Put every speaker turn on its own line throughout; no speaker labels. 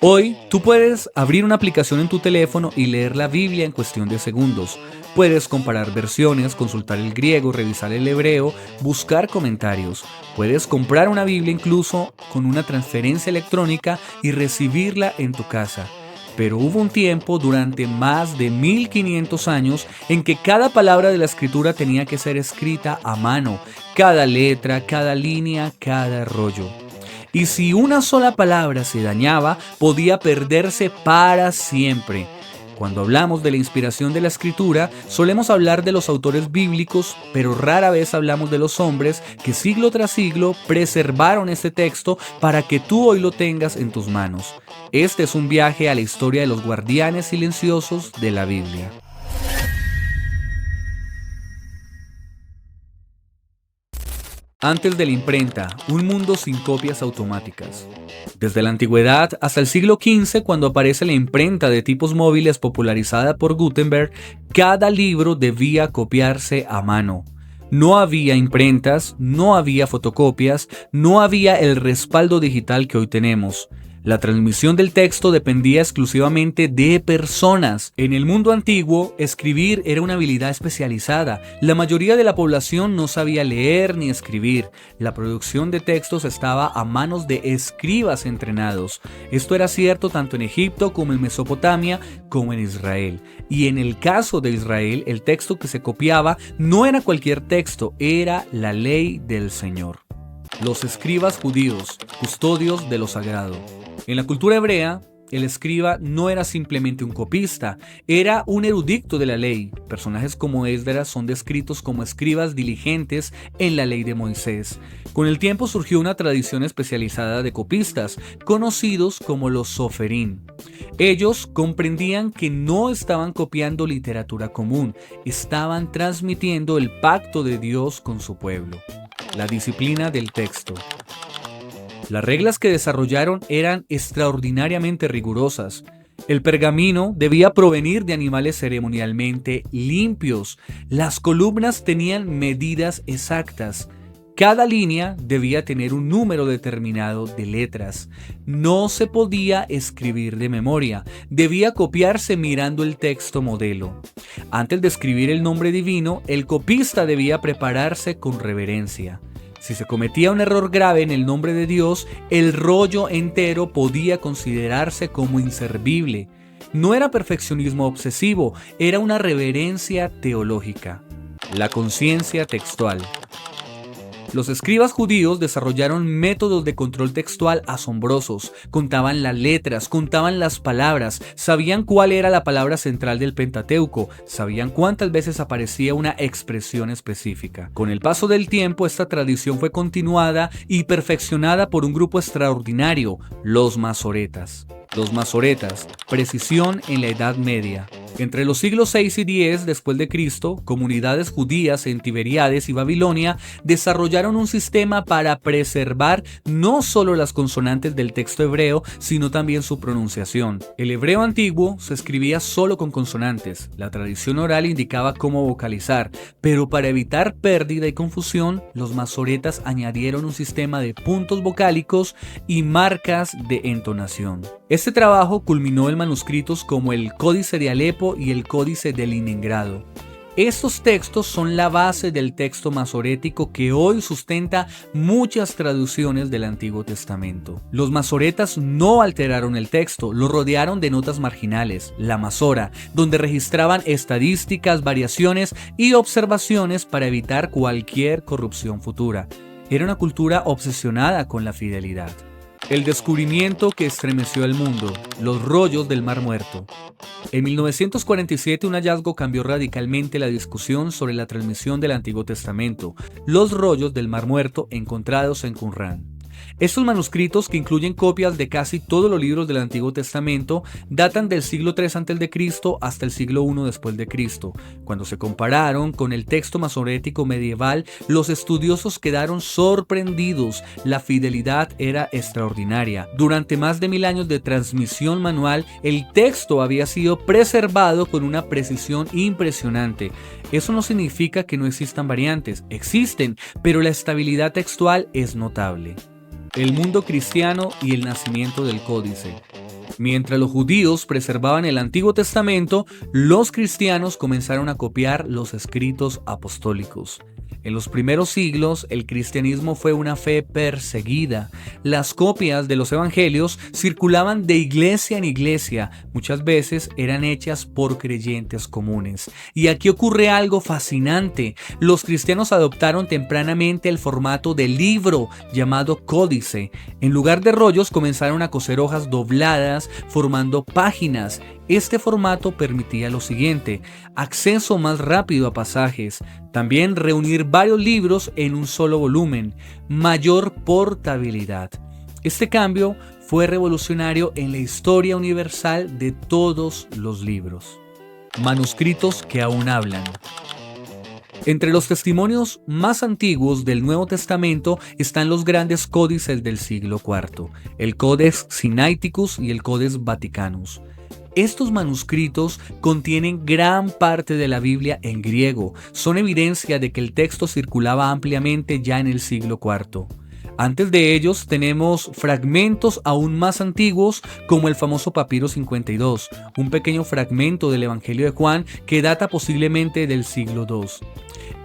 Hoy, tú puedes abrir una aplicación en tu teléfono y leer la Biblia en cuestión de segundos. Puedes comparar versiones, consultar el griego, revisar el hebreo, buscar comentarios. Puedes comprar una Biblia incluso con una transferencia electrónica y recibirla en tu casa. Pero hubo un tiempo durante más de 1500 años en que cada palabra de la escritura tenía que ser escrita a mano, cada letra, cada línea, cada rollo. Y si una sola palabra se dañaba, podía perderse para siempre. Cuando hablamos de la inspiración de la escritura, solemos hablar de los autores bíblicos, pero rara vez hablamos de los hombres que siglo tras siglo preservaron este texto para que tú hoy lo tengas en tus manos. Este es un viaje a la historia de los guardianes silenciosos de la Biblia. Antes de la imprenta, un mundo sin copias automáticas. Desde la antigüedad hasta el siglo XV, cuando aparece la imprenta de tipos móviles popularizada por Gutenberg, cada libro debía copiarse a mano. No había imprentas, no había fotocopias, no había el respaldo digital que hoy tenemos. La transmisión del texto dependía exclusivamente de personas. En el mundo antiguo, escribir era una habilidad especializada. La mayoría de la población no sabía leer ni escribir. La producción de textos estaba a manos de escribas entrenados. Esto era cierto tanto en Egipto como en Mesopotamia como en Israel. Y en el caso de Israel, el texto que se copiaba no era cualquier texto, era la ley del Señor. Los escribas judíos, custodios de lo sagrado. En la cultura hebrea, el escriba no era simplemente un copista, era un erudito de la ley. Personajes como Esdras son descritos como escribas diligentes en la ley de Moisés. Con el tiempo surgió una tradición especializada de copistas, conocidos como los soferim. Ellos comprendían que no estaban copiando literatura común, estaban transmitiendo el pacto de Dios con su pueblo. La disciplina del texto. Las reglas que desarrollaron eran extraordinariamente rigurosas. El pergamino debía provenir de animales ceremonialmente limpios. Las columnas tenían medidas exactas. Cada línea debía tener un número determinado de letras. No se podía escribir de memoria. Debía copiarse mirando el texto modelo. Antes de escribir el nombre divino, el copista debía prepararse con reverencia. Si se cometía un error grave en el nombre de Dios, el rollo entero podía considerarse como inservible. No era perfeccionismo obsesivo, era una reverencia teológica. La conciencia textual. Los escribas judíos desarrollaron métodos de control textual asombrosos. Contaban las letras, contaban las palabras, sabían cuál era la palabra central del Pentateuco, sabían cuántas veces aparecía una expresión específica. Con el paso del tiempo, esta tradición fue continuada y perfeccionada por un grupo extraordinario, los masoretas. Los masoretas, precisión en la Edad Media. Entre los siglos 6 y 10 después de Cristo, comunidades judías en Tiberíades y Babilonia desarrollaron un sistema para preservar no solo las consonantes del texto hebreo, sino también su pronunciación. El hebreo antiguo se escribía solo con consonantes. La tradición oral indicaba cómo vocalizar, pero para evitar pérdida y confusión, los masoretas añadieron un sistema de puntos vocálicos y marcas de entonación. Este trabajo culminó en manuscritos como el Códice de Alepo y el Códice de Leningrado. Estos textos son la base del texto masorético que hoy sustenta muchas traducciones del Antiguo Testamento. Los masoretas no alteraron el texto, lo rodearon de notas marginales, la masora, donde registraban estadísticas, variaciones y observaciones para evitar cualquier corrupción futura. Era una cultura obsesionada con la fidelidad. El descubrimiento que estremeció al mundo, los rollos del Mar Muerto. En 1947 un hallazgo cambió radicalmente la discusión sobre la transmisión del Antiguo Testamento, los rollos del Mar Muerto encontrados en Qumrán. Estos manuscritos, que incluyen copias de casi todos los libros del Antiguo Testamento, datan del siglo III a.C. hasta el siglo I después de Cristo. Cuando se compararon con el texto masorético medieval, los estudiosos quedaron sorprendidos. La fidelidad era extraordinaria. Durante más de 1000 años de transmisión manual, el texto había sido preservado con una precisión impresionante. Eso no significa que no existan variantes, existen, pero la estabilidad textual es notable. El mundo cristiano y el nacimiento del códice. Mientras los judíos preservaban el Antiguo Testamento, los cristianos comenzaron a copiar los escritos apostólicos. En los primeros siglos, el cristianismo fue una fe perseguida. Las copias de los evangelios circulaban de iglesia en iglesia. Muchas veces eran hechas por creyentes comunes. Y aquí ocurre algo fascinante. Los cristianos adoptaron tempranamente el formato de libro llamado códice. En lugar de rollos, comenzaron a coser hojas dobladas, formando páginas. Este formato permitía lo siguiente: acceso más rápido a pasajes, también reunir varios libros en un solo volumen, mayor portabilidad. Este cambio fue revolucionario en la historia universal de todos los libros. Manuscritos que aún hablan. Entre los testimonios más antiguos del Nuevo Testamento están los grandes códices del siglo IV, el Codex Sinaiticus y el Codex Vaticanus. Estos manuscritos contienen gran parte de la Biblia en griego. Son evidencia de que el texto circulaba ampliamente ya en el siglo IV. Antes de ellos tenemos fragmentos aún más antiguos como el famoso Papiro 52, un pequeño fragmento del Evangelio de Juan que data posiblemente del siglo II.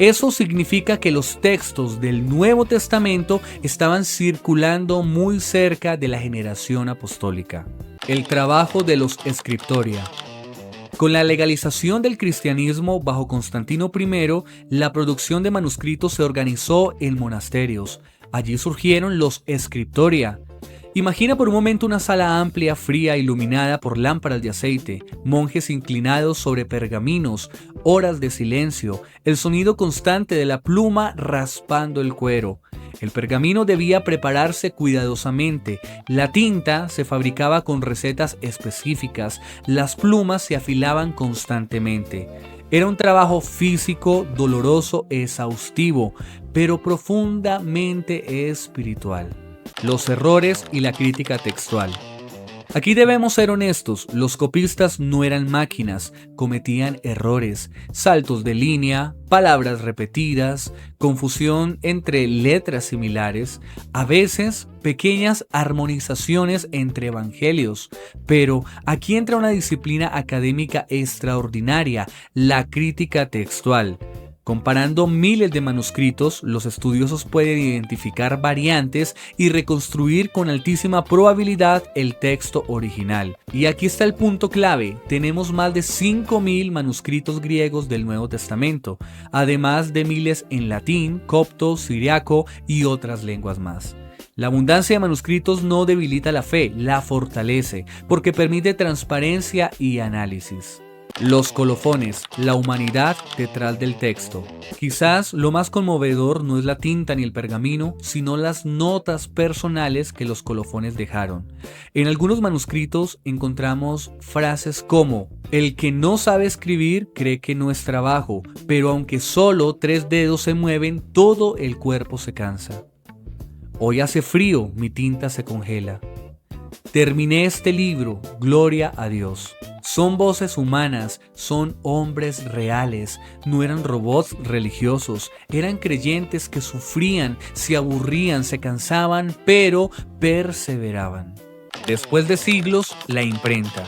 Eso significa que los textos del Nuevo Testamento estaban circulando muy cerca de la generación apostólica. El trabajo de los Scriptoria. Con la legalización del cristianismo bajo Constantino I, la producción de manuscritos se organizó en monasterios. Allí surgieron los Scriptoria. Imagina por un momento una sala amplia, fría, iluminada por lámparas de aceite, monjes inclinados sobre pergaminos, horas de silencio, el sonido constante de la pluma raspando el cuero. El pergamino debía prepararse cuidadosamente, la tinta se fabricaba con recetas específicas, las plumas se afilaban constantemente. Era un trabajo físico, doloroso, exhaustivo, pero profundamente espiritual. Los errores y la crítica textual. Aquí debemos ser honestos, los copistas no eran máquinas, cometían errores, saltos de línea, palabras repetidas, confusión entre letras similares, a veces pequeñas armonizaciones entre evangelios. Pero aquí entra una disciplina académica extraordinaria, la crítica textual. Comparando miles de manuscritos, los estudiosos pueden identificar variantes y reconstruir con altísima probabilidad el texto original. Y aquí está el punto clave: tenemos más de 5.000 manuscritos griegos del Nuevo Testamento, además de miles en latín, copto, siriaco y otras lenguas más. La abundancia de manuscritos no debilita la fe, la fortalece, porque permite transparencia y análisis. Los colofones, la humanidad detrás del texto. Quizás lo más conmovedor no es la tinta ni el pergamino, sino las notas personales que los colofones dejaron. En algunos manuscritos encontramos frases como: el que no sabe escribir cree que no es trabajo, pero aunque solo 3 dedos se mueven, todo el cuerpo se cansa. Hoy hace frío, mi tinta se congela. Terminé este libro, gloria a Dios. Son voces humanas, son hombres reales, no eran robots religiosos, eran creyentes que sufrían, se aburrían, se cansaban, pero perseveraban. Después de siglos, la imprenta.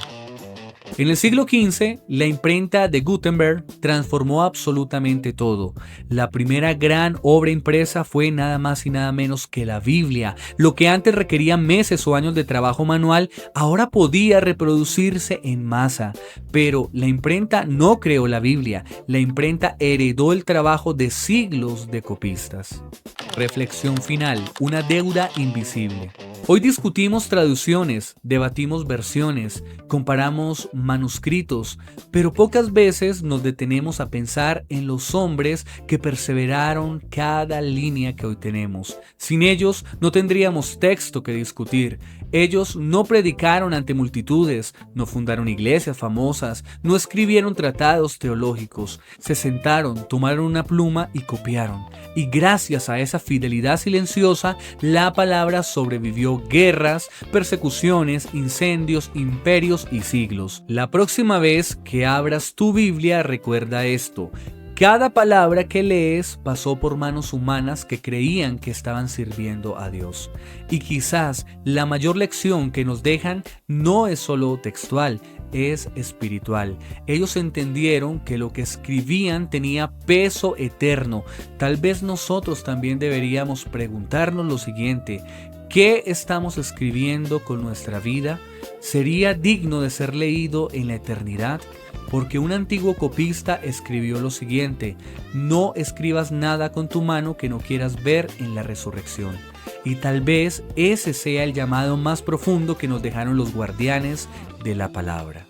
En el siglo XV, la imprenta de Gutenberg transformó absolutamente todo. La primera gran obra impresa fue nada más y nada menos que la Biblia. Lo que antes requería meses o años de trabajo manual, ahora podía reproducirse en masa. Pero la imprenta no creó la Biblia, la imprenta heredó el trabajo de siglos de copistas. Reflexión final, una deuda invisible. Hoy discutimos traducciones, debatimos versiones, comparamos manuscritos, pero pocas veces nos detenemos a pensar en los hombres que perseveraron cada línea que hoy tenemos. Sin ellos no tendríamos texto que discutir. Ellos no predicaron ante multitudes, no fundaron iglesias famosas, no escribieron tratados teológicos. Se sentaron, tomaron una pluma y copiaron. Y gracias a esa fidelidad silenciosa, la palabra sobrevivió guerras, persecuciones, incendios, imperios y siglos. La próxima vez que abras tu Biblia, recuerda esto: Cada palabra que lees pasó por manos humanas que creían que estaban sirviendo a Dios. Y quizás la mayor lección que nos dejan no es solo textual, es espiritual. Ellos entendieron que lo que escribían tenía peso eterno. Tal vez nosotros también deberíamos preguntarnos lo siguiente: ¿qué estamos escribiendo con nuestra vida? ¿Sería digno de ser leído en la eternidad? Porque un antiguo copista escribió lo siguiente: no escribas nada con tu mano que no quieras ver en la resurrección. Y tal vez ese sea el llamado más profundo que nos dejaron los guardianes de la palabra.